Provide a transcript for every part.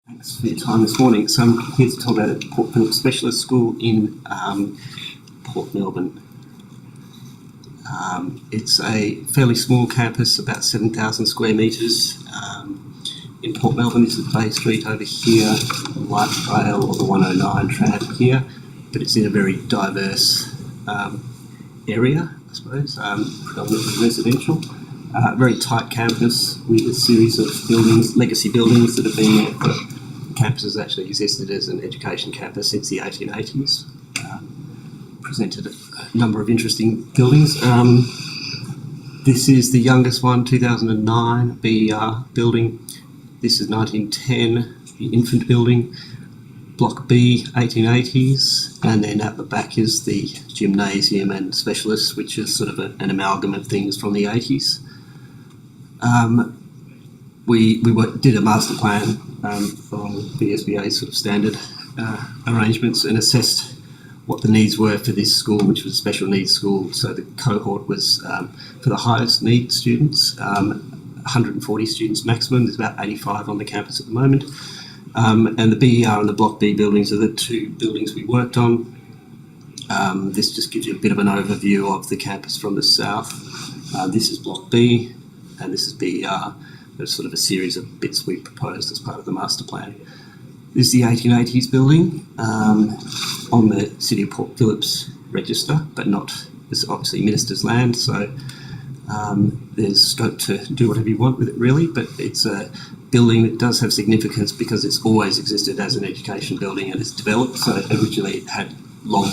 Thanks for your time this morning. So I'm here to talk about Port Phillip Specialist School in Port Melbourne. It's a fairly small campus, about 7,000 square metres. In Port Melbourne is the Bay Street over here, the Light Rail or the 109 tram here, but it's in a very diverse area, I suppose, predominantly residential. Very tight campus with a series of buildings, legacy buildings that have been there for campus has actually existed as an education campus since the 1880s. Presented a number of interesting buildings. This is the youngest one, 2009 BER building. This is 1910, the infant building. Block B, 1880s, and then at the back is the gymnasium and specialists, which is sort of an amalgam of things from the 80s. We did a master plan from VSBA sort of standard arrangements and assessed what the needs were for this school, which was a special needs school. So the cohort was for the highest need students, 140 students maximum. There's about 85 on the campus at the moment. And the BER and the Block B buildings are the two buildings we worked on. This just gives you a bit of an overview of the campus from the south. This is Block B and this is BER. There's sort of a series of bits we proposed as part of the master plan. This is the 1880s building on the City of Port Phillip's register, but not, it's obviously Minister's land, so there's scope to do whatever you want with it really, but it's a building that does have significance because it's always existed as an education building and it's developed. So originally it had long,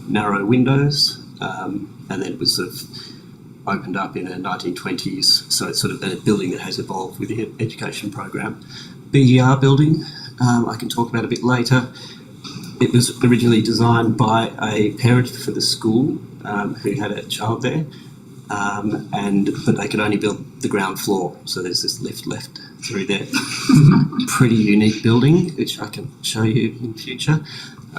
narrow windows, and then it was sort of opened up in the 1920s, so it's sort of a building that has evolved with the education program. BER building, I can talk about a bit later. It was originally designed by a parent for the school who had a child there, but they could only build the ground floor, so there's this lift left through there. Pretty unique building, which I can show you in future.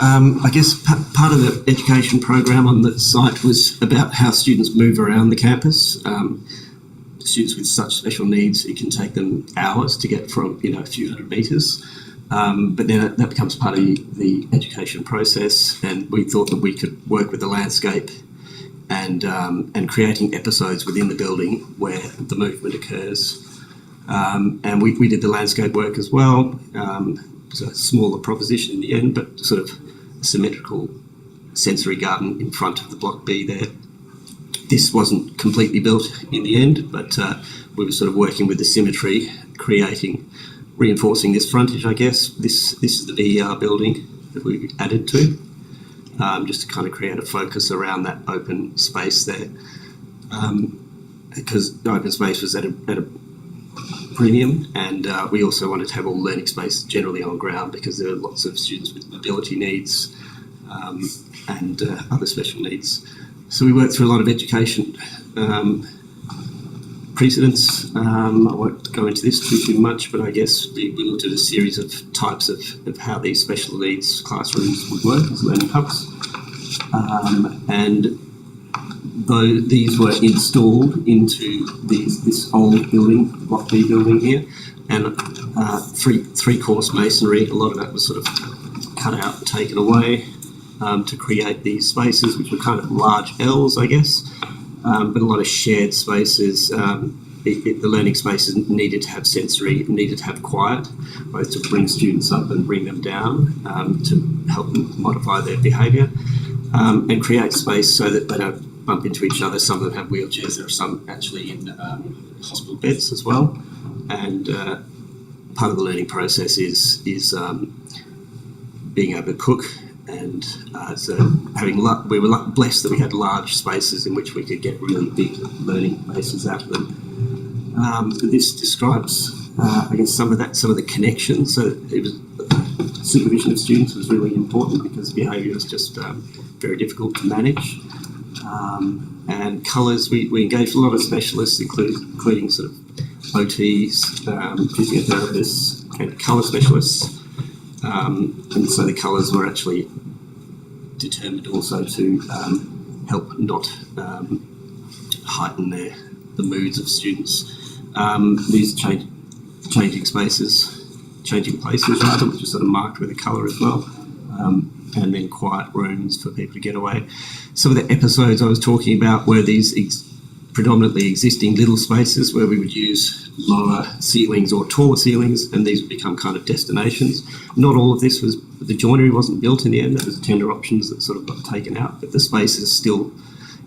I guess part of the education program on the site was about how students move around the campus. Students with such special needs, it can take them hours to get from a few hundred metres. But then that becomes part of the education process, and we thought that we could work with the landscape and creating episodes within the building where the movement occurs. And we did the landscape work as well. It was a smaller proposition in the end, but sort of a symmetrical sensory garden in front of the Block B there. This wasn't completely built in the end, but we were sort of working with the symmetry, reinforcing this frontage, I guess. This is the BER building that we added to, just to kind of create a focus around that open space there. Because the open space was at a premium, and we also wanted to have all learning space generally on ground because there are lots of students with mobility needs and other special needs. So we worked through a lot of education precedents. I won't go into this too much, but I guess we looked at a series of types of how these special needs classrooms would work as learning hubs. And though these were installed into this old building, Block B building here, and three-course masonry, a lot of that was sort of cut out and taken away to create these spaces, which were kind of large L's, I guess, but a lot of shared spaces. The learning spaces needed to have sensory, needed to have quiet, both to bring students up and bring them down, to help them modify their behaviour, and create space so that they don't bump into each other. Some of them have wheelchairs. There are some actually in hospital beds as well. And part of the learning process is being able to cook. And so we were blessed that we had large spaces in which we could get really big learning bases out of them. This describes, I guess, some of the connections. So it was supervision of students was really important because behaviour was just very difficult to manage. And colours, we engaged a lot of specialists, including sort of OTs, physiotherapists, and colour specialists. And so the colours were actually determined also to help not heighten the moods of students. These changing spaces changing places rather, which is sort of marked with a colour as well. And then quiet rooms for people to get away. Some of the episodes I was talking about were these predominantly existing little spaces where we would use lower ceilings or tall ceilings, and these would become kind of destinations. Not all of this the joinery wasn't built in the end. There was tender options that sort of got taken out, but the spaces still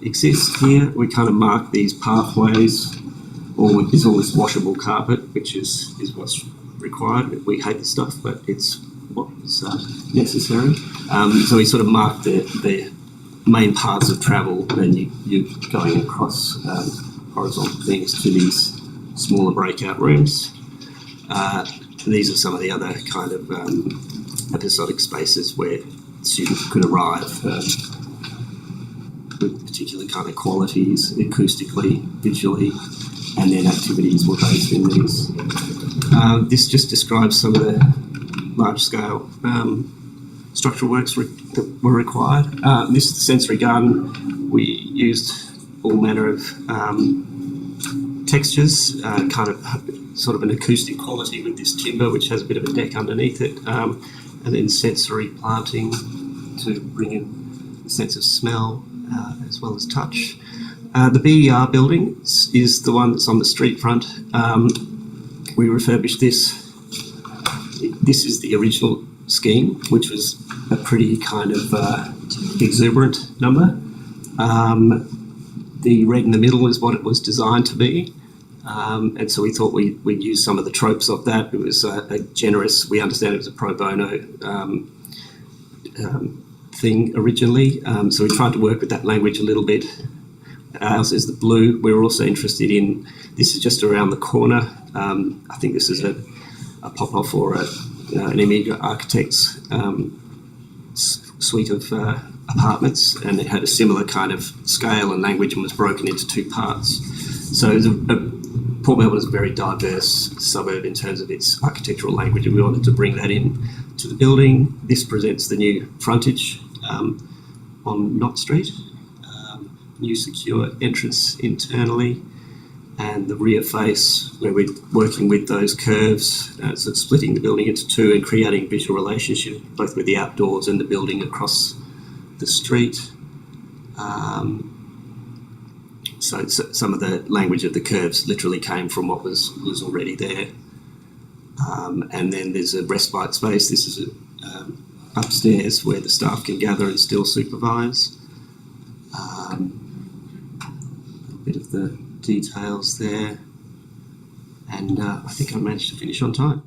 exist here. We kind of mark these pathways, or is all this washable carpet, which is what's required. We hate the stuff, but it's what's necessary. So we sort of mark the main paths of travel, and you're going across horizontal things to these smaller breakout rooms. These are some of the other kind of episodic spaces where students could arrive with particular kind of qualities, acoustically, visually, and then activities were based in these. This just describes some of the large-scale structural works that were required. This is the sensory garden. We used all manner of textures, kind of sort of an acoustic quality with this timber, which has a bit of a deck underneath it, and then sensory planting to bring in a sense of smell as well as touch. The BER building is the one that's on the street front. We refurbished this. This is the original scheme, which was a pretty kind of exuberant number. The red in the middle is what it was designed to be. And so we thought we'd use some of the tropes of that. It was a generous, we understand it was a pro bono thing originally. So we tried to work with that language a little bit. Ours is the blue. We're also interested in, this is just around the corner. I think this is a pop-off or an Amiga Architect's suite of apartments, and it had a similar kind of scale and language and was broken into two parts. So Port Melbourne is a very diverse suburb in terms of its architectural language, and we wanted to bring that in to the building. This presents the new frontage on Knott Street, new secure entrance internally, and the rear face where we're working with those curves, so splitting the building into two and creating visual relationship both with the outdoors and the building across the street. So some of the language of the curves literally came from what was already there. And then there's a respite space. This is upstairs where the staff can gather and still supervise. A bit of the details there, and I think I managed to finish on time.